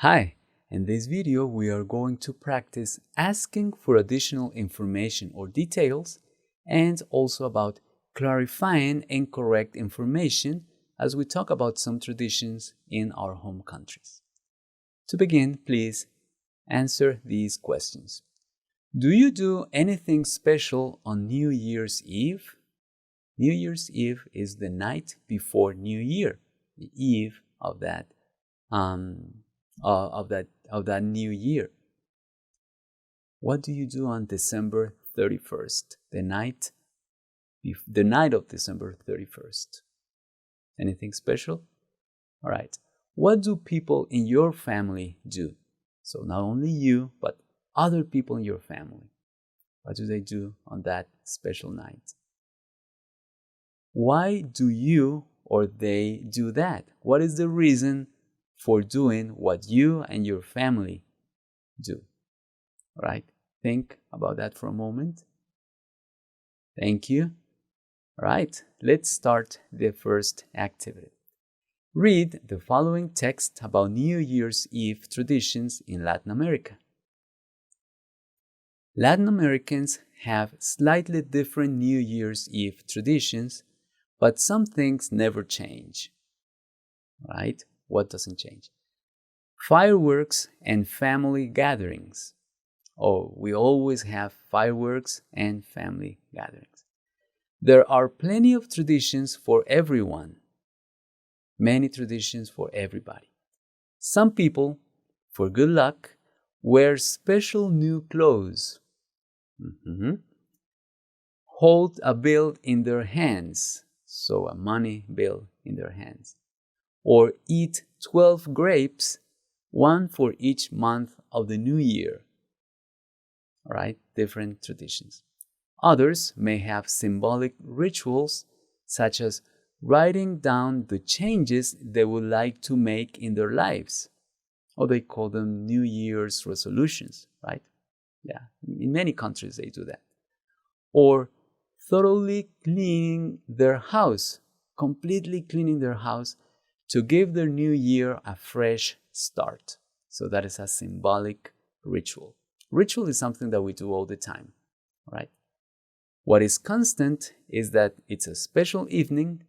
Hi, in this video we are going to practice asking for additional information or details and also about clarifying incorrect information as we talk about some traditions in our home countries. To begin, please answer these questions. Do you do anything special on New Year's Eve? New Year's Eve is the night before New Year, the eve of that new year. What do you do on December 31st, the night of December 31st? Anything special? All right. What do people in your family do? So not only you, but other people in your family. What do they do on that special night? Why do you or they do that? What is the reason for doing what you and your family do? All right, think about that for a moment. Thank you. All right, let's start the first activity. Read the following text about New Year's Eve traditions in Latin America. Latin Americans have slightly different New Year's Eve traditions, but some things never change. Right? What doesn't change? Fireworks and family gatherings. Oh, we always have fireworks and family gatherings. There are plenty of traditions for everyone. Many traditions for everybody. Some people, for good luck, wear special new clothes. Hold a bill in their hands. So a money bill in their hands. Or eat 12 grapes, one for each month of the new year. All right, different traditions. Others may have symbolic rituals, such as writing down the changes they would like to make in their lives. Or they call them New Year's resolutions, right? Yeah, in many countries they do that. Or thoroughly cleaning their house, completely cleaning their house to give their new year a fresh start. So that is a symbolic ritual. Ritual is something that we do all the time, right? What is constant is that it's a special evening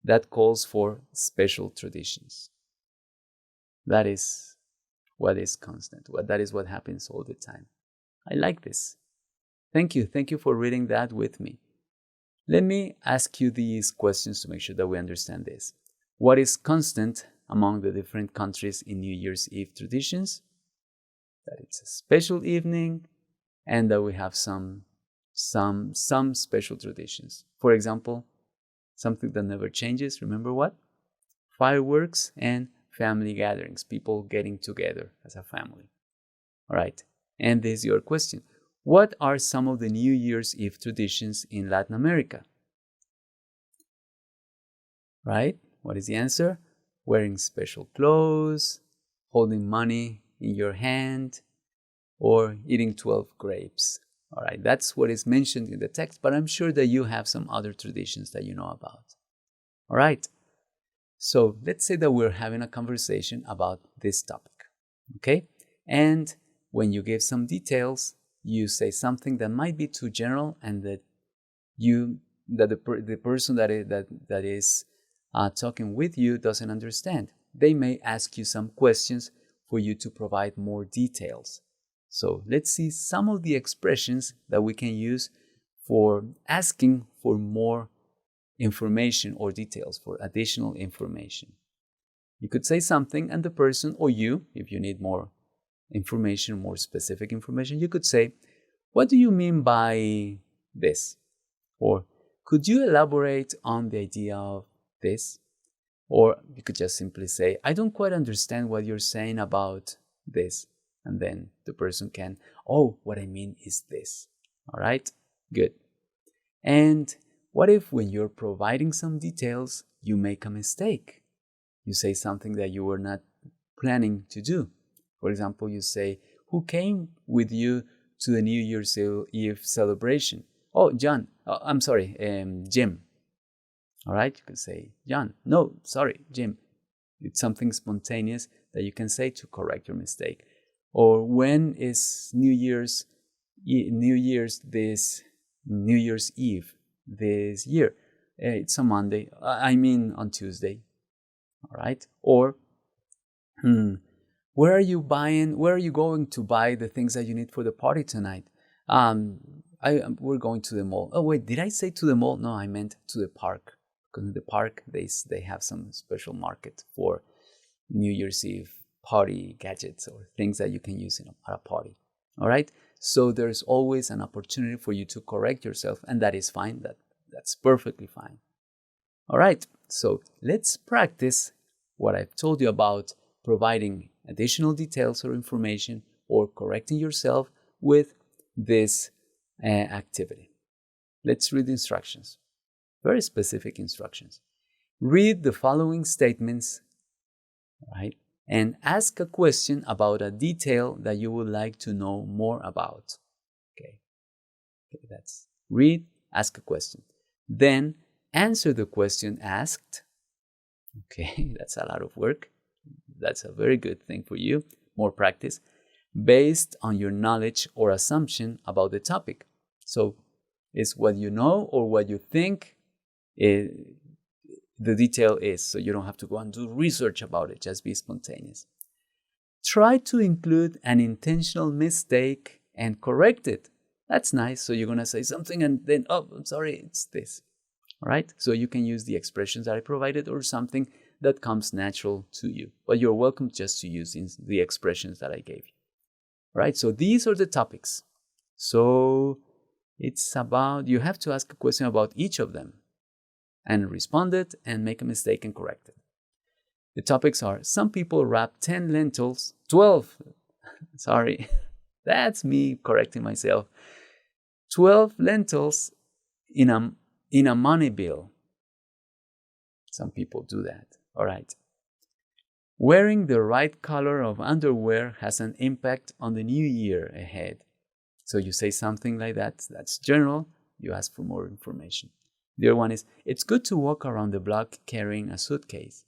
that calls for special traditions. That is what is constant. That is what happens all the time. I like this. Thank you. Thank you for reading that with me. Let me ask you these questions to make sure that we understand this. What is constant among the different countries in New Year's Eve traditions? That it's a special evening and that we have some special traditions. For example, something that never changes, remember what? Fireworks and family gatherings, people getting together as a family. All right, and this is your question. What are some of the New Year's Eve traditions in Latin America? Right? What is the answer? Wearing special clothes, holding money in your hand, or eating 12 grapes. All right, that's what is mentioned in the text, but I'm sure that you have some other traditions that you know about. All right, so let's say that we're having a conversation about this topic, okay? And when you give some details, you say something that might be too general and that the person that is talking with you doesn't understand. They may ask you some questions for you to provide more details. So let's see some of the expressions that we can use for asking for more information or details, for additional information. You could say something and the person or you, if you need more information, more specific information, you could say, what do you mean by this? Or could you elaborate on the idea of this? Or you could just simply say, I don't quite understand what you're saying about this. And then the person can, oh, what I mean is this. All right, good. And what if when you're providing some details, you make a mistake? You say something that you were not planning to do. For example, you say, who came with you to the New Year's Eve celebration? Oh, Jim. All right, you can say, John. No, sorry, Jim. It's something spontaneous that you can say to correct your mistake. Or when is New Year's Eve this year? It's a Monday. I mean on Tuesday. All right. Or where are you going to buy the things that you need for the party tonight? We're going to the mall. Oh wait, did I say to the mall? No, I meant to the park. Because in the park they have some special market for New Year's Eve party gadgets or things that you can use at a party. All right. So there's always an opportunity for you to correct yourself, and that is fine. That's perfectly fine. All right. So let's practice what I've told you about providing additional details or information or correcting yourself with this activity. Let's read the instructions. Very specific instructions. Read the following statements, right? And ask a question about a detail that you would like to know more about. Okay, that's read, ask a question. Then answer the question asked. Okay, that's a lot of work. That's a very good thing for you. More practice based on your knowledge or assumption about the topic. So it's what you know or what you think the detail is. So you don't have to go and do research about it. Just be spontaneous. Try to include an intentional mistake and correct it. That's nice. So you're going to say something and then, oh, I'm sorry, it's this. All right. So you can use the expressions that I provided or something that comes natural to you. But you're welcome just to use the expressions that I gave you. All right. So these are the topics. So it's about, you have to ask a question about each of them and respond it and make a mistake and correct it. The topics are, some people wrap 12, sorry, that's me correcting myself. 12 lentils in a money bill. Some people do that. All right. Wearing the right color of underwear has an impact on the new year ahead. So you say something like that. That's general. You ask for more information. The other one is, it's good to walk around the block carrying a suitcase.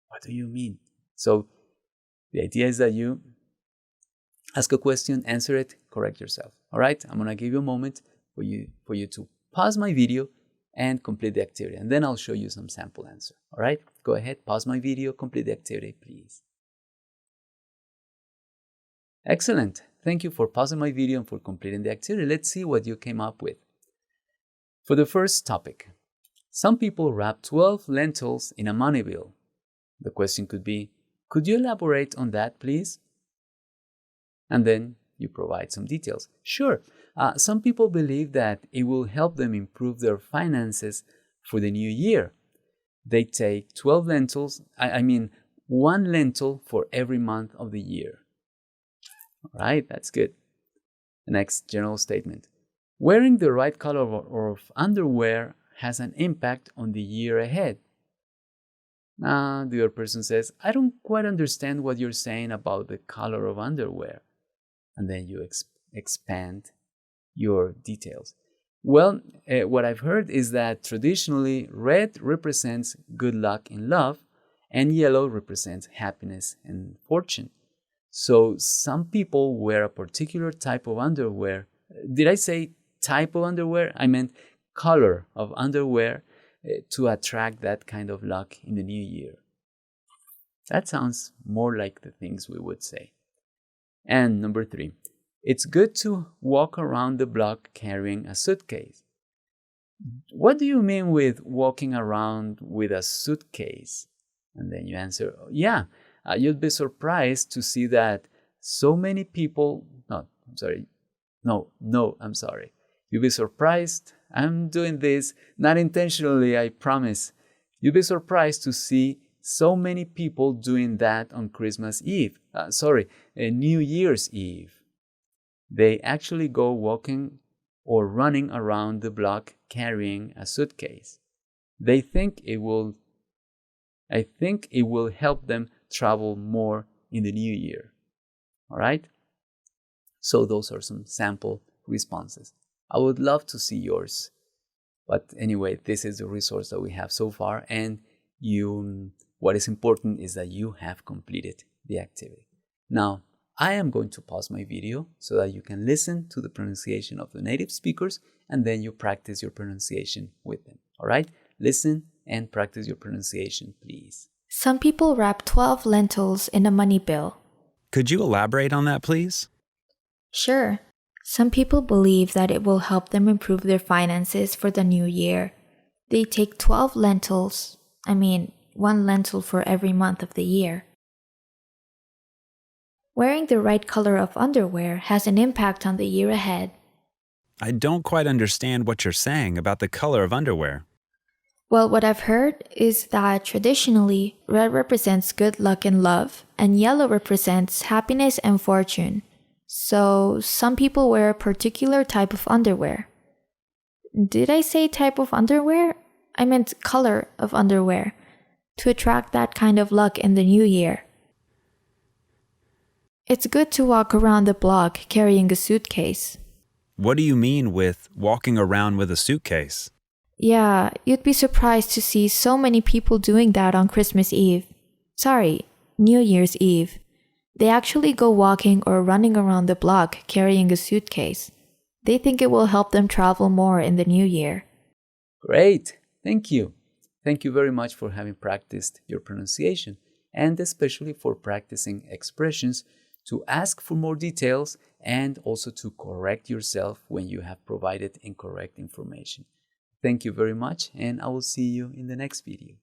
What do you mean? So the idea is that you ask a question, answer it, correct yourself. All right, I'm going to give you a moment for you to pause my video and complete the activity. And then I'll show you some sample answer. All right, go ahead, pause my video, complete the activity, please. Excellent. Thank you for pausing my video and for completing the activity. Let's see what you came up with. For the first topic, some people wrap 12 lentils in a money bill. The question could be, could you elaborate on that, please? And then you provide some details. Sure, some people believe that it will help them improve their finances for the new year. They take 12 lentils, one lentil for every month of the year. All right, that's good. The next general statement. Wearing the right color of underwear has an impact on the year ahead. The other person says, I don't quite understand what you're saying about the color of underwear. And then you expand your details. Well, what I've heard is that traditionally red represents good luck in love and yellow represents happiness and fortune. So some people wear a particular type of underwear. Did I say type of underwear? I meant color of underwear to attract that kind of luck in the new year. That sounds more like the things we would say. And number 3, it's good to walk around the block carrying a suitcase. What do you mean with walking around with a suitcase? And then you answer, yeah, you'd be surprised to see that so many people, You'd be surprised. I'm doing this not intentionally, I promise. You'd be surprised to see so many people doing that on New Year's Eve. They actually go walking or running around the block carrying a suitcase. I think it will help them travel more in the new year. All right? So those are some sample responses. I would love to see yours. But anyway, this is the resource that we have so far, and what is important is that you have completed the activity. Now, I am going to pause my video so that you can listen to the pronunciation of the native speakers and then you practice your pronunciation with them. All right? Listen and practice your pronunciation, please. Some people wrap 12 lentils in a money bill. Could you elaborate on that, please? Sure. Some people believe that it will help them improve their finances for the new year. They take 12 lentils, one lentil for every month of the year. Wearing the right color of underwear has an impact on the year ahead. I don't quite understand what you're saying about the color of underwear. Well, what I've heard is that traditionally, red represents good luck and love, and yellow represents happiness and fortune. So, some people wear a particular type of underwear. Did I say type of underwear? I meant color of underwear, to attract that kind of luck in the new year. It's good to walk around the block carrying a suitcase. What do you mean with walking around with a suitcase? Yeah, you'd be surprised to see so many people doing that on Christmas Eve. Sorry, New Year's Eve. They actually go walking or running around the block carrying a suitcase. They think it will help them travel more in the new year. Great! Thank you. Thank you very much for having practiced your pronunciation and especially for practicing expressions to ask for more details and also to correct yourself when you have provided incorrect information. Thank you very much, and I will see you in the next video.